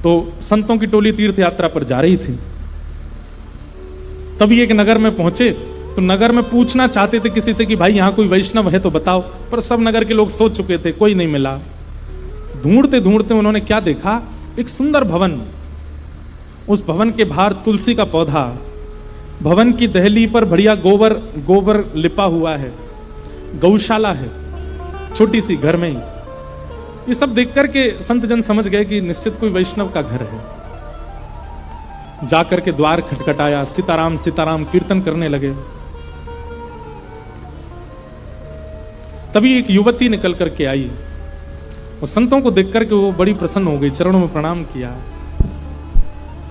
तो संतों की टोली तीर्थ यात्रा पर जा रही थी। तभी एक नगर में पहुंचे तो नगर में पूछना चाहते थे किसी से कि भाई यहां कोई वैष्णव है तो बताओ, पर सब नगर के लोग सोच चुके थे, कोई नहीं मिला। ढूंढते ढूंढते उन्होंने क्या देखा, एक सुंदर भवन, उस भवन के बाहर तुलसी का पौधा, भवन की दहली पर बढ़िया गोबर लिपा हुआ है, गौशाला है छोटी सी घर में ही। ये सब देख करके संत जन समझ गए कि निश्चित कोई वैष्णव का घर है। जाकर के द्वार खटखटाया, सीताराम सीताराम कीर्तन करने लगे। तभी एक युवती निकल करके आई और संतों को देख करके वो बड़ी प्रसन्न हो गई, चरणों में प्रणाम किया।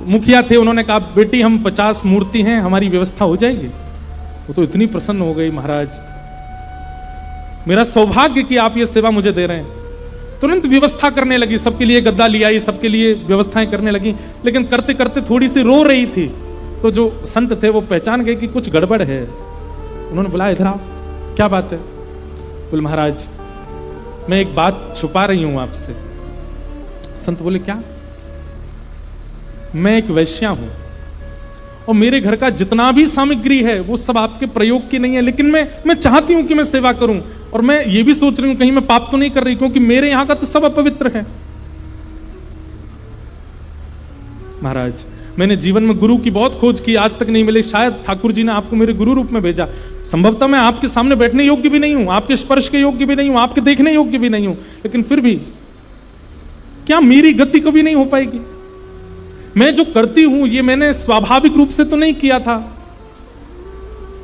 मुखिया थे, उन्होंने कहा बेटी हम 50 मूर्ति हैं, हमारी व्यवस्था हो जाएगी। वो तो इतनी प्रसन्न हो गई, महाराज मेरा सौभाग्य कि आप ये सेवा मुझे दे रहे हैं। तुरंत व्यवस्था करने लगी, सबके लिए गद्दा ले आई, सबके लिए व्यवस्थाएं करने लगी। लेकिन करते करते थोड़ी सी रो रही थी, तो जो संत थे वो पहचान गए कि कुछ गड़बड़ है। उन्होंने बोला इधर आओ, क्या बात है? बोले महाराज मैं एक बात छुपा रही हूं आपसे। संत बोले क्या? मैं एक वैश्या हूं और मेरे घर का जितना भी सामग्री है वो सब आपके प्रयोग की नहीं है, लेकिन मैं चाहती हूं कि मैं सेवा करूं, और मैं ये भी सोच रही हूं कहीं मैं पाप तो नहीं कर रही, क्योंकि मेरे यहां का तो सब अपवित्र है। महाराज मैंने जीवन में गुरु की बहुत खोज की, आज तक नहीं मिले, शायद ठाकुर जी ने आपको मेरे गुरु रूप में भेजा। संभवतः मैं आपके सामने बैठने योग्य भी नहीं हूं, आपके स्पर्श के योग्य भी नहीं हूं, आपके देखने योग्य भी नहीं हूं, लेकिन फिर भी क्या मेरी गति कभी नहीं हो पाएगी? मैं जो करती हूं ये मैंने स्वाभाविक रूप से तो नहीं किया था,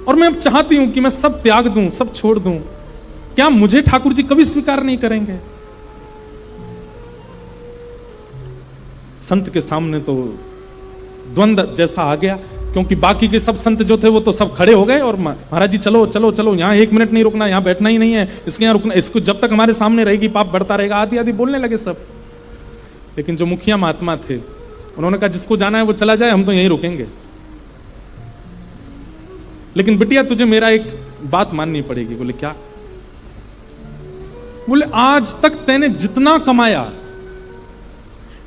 और मैं अब चाहती हूं कि मैं सब त्याग दूं, सब छोड़ दूं। क्या मुझे ठाकुर जी कभी स्वीकार नहीं करेंगे? संत के सामने तो द्वंद्व जैसा आ गया, क्योंकि बाकी के सब संत जो थे वो तो सब खड़े हो गए और महाराज जी चलो चलो चलो, यहां 1 मिनट नहीं रुकना, यहां बैठना ही नहीं है, इसके यहां रुकना, इसको जब तक हमारे सामने रहेगी पाप बढ़ता रहेगा, आदि आदि बोलने लगे सब। लेकिन जो मुखिया महात्मा थे उन्होंने कहा जिसको जाना है वो चला जाए, हम तो यहीं रुकेंगे। लेकिन बिटिया तुझे मेरा एक बात माननी पड़ेगी। बोले क्या? बोले आज तक तैने जितना कमाया,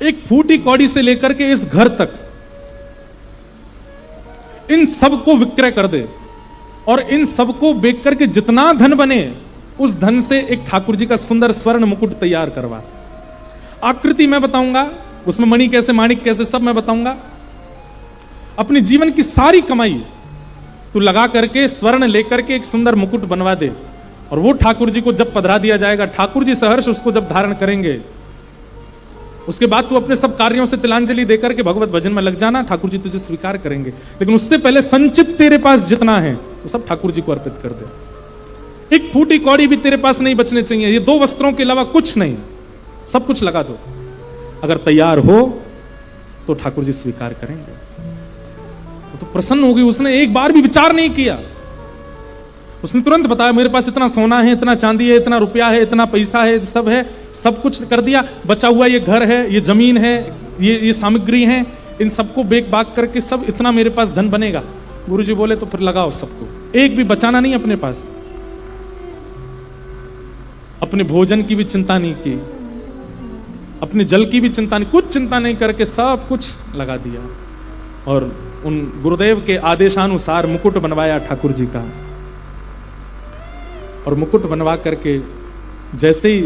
एक फूटी कौड़ी से लेकर के इस घर तक, इन सबको विक्रय कर दे, और इन सबको बेच करके जितना धन बने उस धन से एक ठाकुर जी का सुंदर स्वर्ण मुकुट तैयार करवा। आकृति मैं बताऊंगा, उसमें मणि कैसे, माणिक कैसे, सब मैं बताऊंगा। अपने जीवन की सारी कमाई तू लगा करके स्वर्ण लेकर के एक सुंदर मुकुट बनवा दे, और वो ठाकुर जी को जब पधरा दिया जाएगा, ठाकुर जी सहर्ष उसको जब धारण करेंगे, उसके बाद तू अपने सब कार्यों से तिलांजलि देकर के भगवत भजन में लग जाना, ठाकुर जी तुझे स्वीकार करेंगे। लेकिन उससे पहले संचित तेरे पास जितना है वो सब ठाकुर जी को अर्पित कर दे। एक फूटी कौड़ी भी तेरे पास नहीं बचने चाहिए, ये 2 वस्त्रों के अलावा कुछ नहीं, सब कुछ लगा दो। अगर तैयार हो तो ठाकुर जी स्वीकार करेंगे। तो प्रसन्न हो गई, उसने एक बार भी विचार नहीं किया, उसने तुरंत बताया मेरे पास इतना सोना है, इतना चांदी है, इतना रुपया है, इतना पैसा है, सब है, सब कुछ कर दिया। बचा हुआ ये घर है, ये जमीन है, ये सामग्री है, इन सबको बेच बाग करके सब इतना मेरे पास धन बनेगा। गुरुजी बोले तो फिर लगाओ सबको, एक भी बचाना नहीं अपने पास। अपने भोजन की भी चिंता नहीं की, अपने जल की भी चिंता नहीं, कुछ चिंता नहीं करके सब कुछ लगा दिया, और उन गुरुदेव के आदेशानुसार मुकुट बनवाया ठाकुर जी का। और मुकुट बनवा करके जैसे ही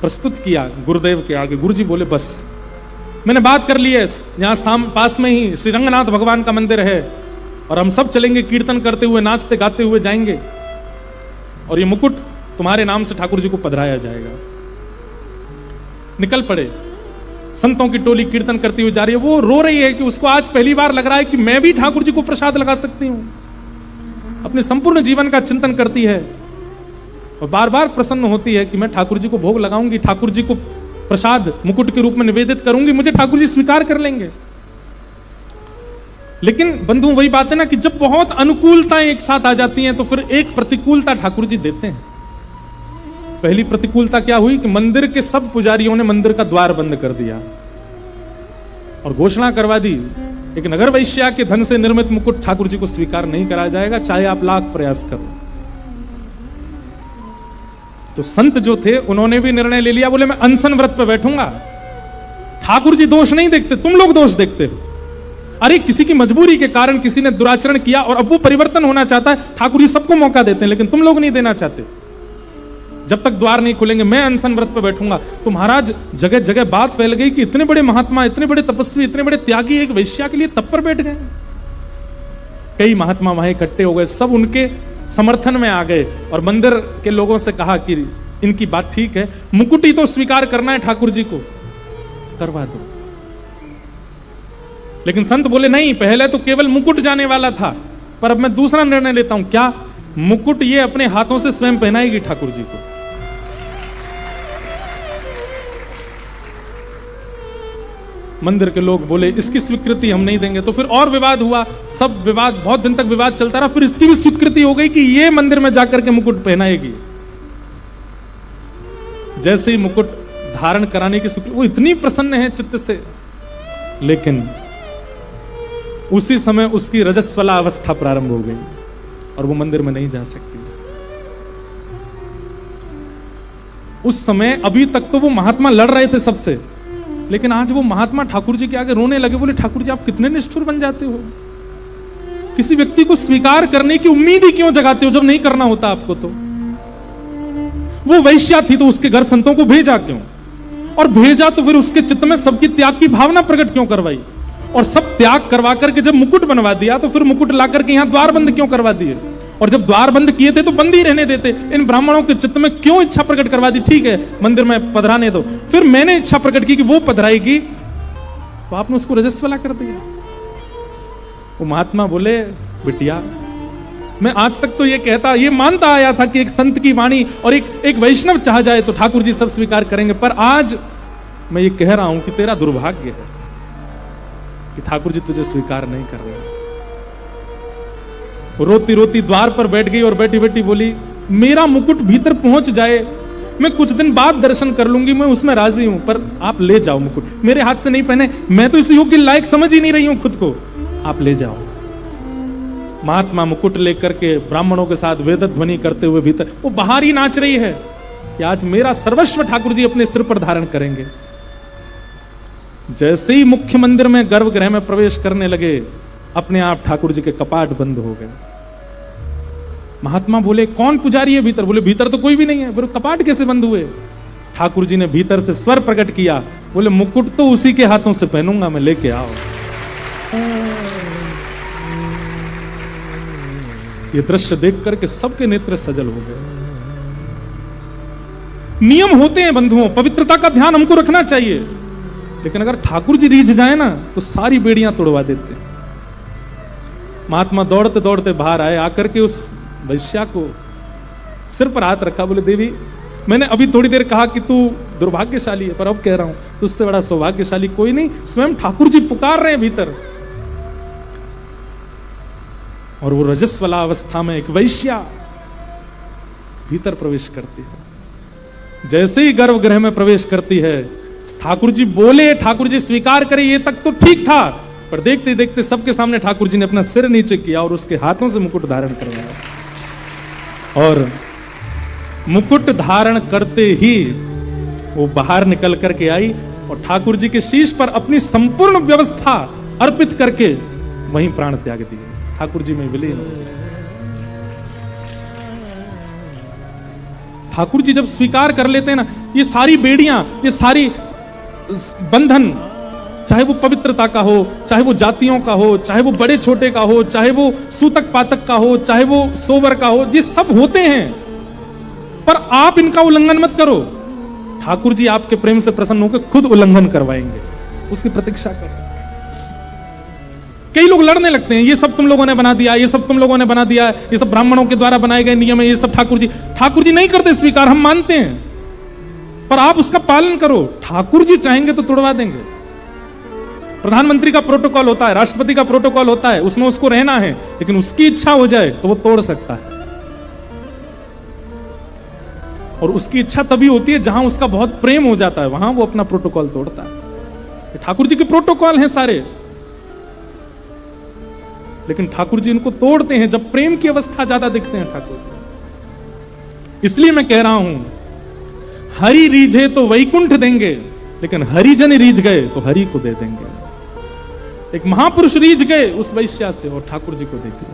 प्रस्तुत किया गुरुदेव के आगे, गुरुजी बोले बस मैंने बात कर ली है, यहां पास में ही श्री रंगनाथ भगवान का मंदिर है, और हम सब चलेंगे कीर्तन करते हुए, नाचते गाते हुए जाएंगे, और ये मुकुट तुम्हारे नाम से ठाकुर जी को पधराया जाएगा। निकल पड़े, संतों की टोली कीर्तन करती हुई जा रही है। वो रो रही है कि उसको आज पहली बार लग रहा है कि मैं भी ठाकुर जी को प्रसाद लगा सकती हूं। अपने संपूर्ण जीवन का चिंतन करती है और बार बार प्रसन्न होती है कि मैं ठाकुर जी को भोग लगाऊंगी, ठाकुर जी को प्रसाद मुकुट के रूप में निवेदित करूंगी, मुझे ठाकुर जी स्वीकार कर लेंगे। लेकिन बंधु वही बात है ना कि जब बहुत अनुकूलताएं एक साथ आ जाती हैं तो फिर एक प्रतिकूलता ठाकुर जी देते हैं। पहली प्रतिकूलता क्या हुई कि मंदिर के सब पुजारियों ने मंदिर का द्वार बंद कर दिया और घोषणा करवा दी, एक नगर वैश्या के धन से निर्मित मुकुट ठाकुर जी को स्वीकार नहीं करा जाएगा, चाहे आप लाख प्रयास करो। तो संत जो थे उन्होंने भी निर्णय ले लिया, बोले मैं अनशन व्रत पे बैठूंगा, ठाकुर जी दोष नहीं देखते, तुम लोग दोष देखते हो। अरे किसी की मजबूरी के कारण किसी ने दुराचरण किया और अब वो परिवर्तन होना चाहता है, ठाकुर जी सबको मौका देते हैं, लेकिन तुम लोग नहीं देना चाहते। जब तक द्वार नहीं खुलेंगे मैं अनशन व्रत पर बैठूंगा। तो महाराज जगह जगह बात फैल गई कि इतने बड़े महात्मा, इतने बड़े तपस्वी, इतने बड़े त्यागी एक वैश्या के लिए तप पर बैठ गए। कई महात्मा वहां इकट्ठे हो गए, सब उनके समर्थन में आ गए और मंदिर के लोगों से कहा कि इनकी बात ठीक है, मुकुट ही तो स्वीकार करना है ठाकुर जी को, करवा दो। लेकिन संत बोले नहीं, पहले तो केवल मुकुट जाने वाला था, पर अब मैं दूसरा निर्णय लेता हूं। क्या? मुकुट ये अपने हाथों से स्वयं पहनाएगी ठाकुर जी को। मंदिर के लोग बोले इसकी स्वीकृति हम नहीं देंगे। तो फिर और विवाद हुआ, सब विवाद, बहुत दिन तक विवाद चलता रहा। फिर इसकी भी स्वीकृति हो गई कि ये मंदिर में जाकर के मुकुट पहनाएगी। जैसे ही मुकुट धारण कराने की स्वीकृति, वो इतनी प्रसन्न है चित्त से, लेकिन उसी समय उसकी रजस्वला अवस्था प्रारंभ हो गई और वो मंदिर में नहीं जा सकती। उस समय अभी तक तो वो महात्मा लड़ रहे थे सबसे, लेकिन आज वो महात्मा ठाकुर जी के आगे रोने लगे। बोले ठाकुर जी आप कितने निष्ठुर बन जाते हो, किसी व्यक्ति को स्वीकार करने की उम्मीद ही क्यों जगाते हो जब नहीं करना होता आपको। तो वो वैश्या थी तो उसके घर संतों को भेजा क्यों, और भेजा तो फिर उसके चित्त में सबकी त्याग की भावना प्रकट क्यों करवाई, और सब त्याग करवा करके जब मुकुट बनवा दिया तो फिर मुकुट ला करके यहां द्वार बंद क्यों करवा दिए, और जब द्वार बंद किए थे तो बंद ही रहने देते। इन ब्राह्मणों के चित्त में क्यों इच्छा प्रकट करवा दी, ठीक है मंदिर में पधराने दो, फिर मैंने इच्छा प्रकट की कि वो पधराएगी, तो आपने उसको रजस्वला कर दिया। वो महात्मा बोले बिटिया, मैं आज तक तो ये मानता आया था कि एक संत की वाणी और एक वैष्णव चाह जाए तो ठाकुर जी सब स्वीकार करेंगे, पर आज मैं ये कह रहा हूं कि तेरा दुर्भाग्य है कि ठाकुर जी तुझे स्वीकार नहीं कर रहे। रोती रोती द्वार पर बैठ गई और बैठी बैठी बोली मेरा मुकुट भीतर पहुंच जाए, मैं कुछ दिन बाद दर्शन कर लूंगी, मैं उसमें राजी हूं, पर आप ले जाओ मुकुट, मेरे हाथ से नहीं पहने, मैं तो इस योग के लायक समझ ही नहीं रही हूं खुद को, आप ले जाओ। महात्मा मुकुट लेकर के ब्राह्मणों के साथ वेद ध्वनि करते हुए भीतर, वो बाहर ही नाच रही है कि आज मेरा सर्वस्व ठाकुर जी अपने सिर पर धारण करेंगे। जैसे ही मुख्य मंदिर में गर्भगृह में प्रवेश करने लगे, अपने आप ठाकुर जी के कपाट बंद हो गए। महात्मा बोले कौन पुजारी है भीतर? बोले भीतर तो कोई भी नहीं है। बोले कपाट कैसे बंद हुए? ठाकुर जी ने भीतर से स्वर प्रकट किया, बोले मुकुट तो उसी के हाथों से पहनूंगा मैं, लेके आओ। ये दृश्य देख करके सबके नेत्र सजल हो गए। नियम होते हैं बंधुओं, पवित्रता का ध्यान हमको रखना चाहिए, लेकिन अगर ठाकुर जी रीझ जाए ना तो सारी बेड़ियां तोड़वा देते। महात्मा दौड़ते दौड़ते बाहर आए, आकर के उस वैश्या को सिर पर हाथ रखा, बोले देवी मैंने अभी थोड़ी देर कहा कि तू दुर्भाग्यशाली है, पर अब कह रहा हूं तुझसे बड़ा सौभाग्यशाली कोई नहीं, स्वयं ठाकुर जी पुकार रहे हैं भीतर। और वो रजस्वला अवस्था में एक वैश्या भीतर प्रवेश करती है। जैसे ही गर्भगृह में प्रवेश करती है, ठाकुर जी बोले, ठाकुर जी स्वीकार करे, ये तक तो ठीक था, पर देखते देखते सबके सामने ठाकुर जी ने अपना सिर नीचे किया और उसके हाथों से मुकुट धारण करवाया। और मुकुट धारण करते ही वो बाहर निकल करके आई और ठाकुर जी के शीश पर अपनी संपूर्ण व्यवस्था अर्पित करके वहीं प्राण त्याग दिए, ठाकुर जी में विलीन हो गए। ठाकुर जी जब स्वीकार कर लेते हैं ना, ये सारी बेड़ियां, ये सारी बंधन, चाहे वो पवित्रता का हो, चाहे वो जातियों का हो, चाहे वो बड़े छोटे का हो, चाहे वो सूतक पातक का हो, चाहे वो सोवर का हो, ये सब होते हैं, पर आप इनका उल्लंघन मत करो। ठाकुर जी आपके प्रेम से प्रसन्न होकर खुद उल्लंघन करवाएंगे, उसकी प्रतीक्षा करें। कई लोग लड़ने लगते हैं, ये सब तुम लोगों ने बना दिया, ये सब तुम लोगों ने बना दिया, ये सब ब्राह्मणों के द्वारा बनाए गए नियम है, ये सब ठाकुर जी नहीं करते स्वीकार, हम मानते हैं, पर आप उसका पालन करो। ठाकुर जी चाहेंगे तो तोड़वा देंगे। प्रधानमंत्री का प्रोटोकॉल होता है, राष्ट्रपति का प्रोटोकॉल होता है, उसमें उसको रहना है, लेकिन उसकी इच्छा हो जाए तो वो तोड़ सकता है। और उसकी इच्छा तभी होती है जहां उसका बहुत प्रेम हो जाता है, वहां वो अपना प्रोटोकॉल तोड़ता है। ठाकुर जी के प्रोटोकॉल हैं सारे, लेकिन ठाकुर जी इनको तोड़ते हैं जब प्रेम की अवस्था ज्यादा दिखते हैं ठाकुर जी। इसलिए मैं कह रहा हूं, हरि रीझे तो वैकुंठ देंगे, लेकिन हरिजन रीझ गए तो हरि को दे देंगे। एक महापुरुष रीझ गए उस वैश्या से और ठाकुर जी को दे दिया।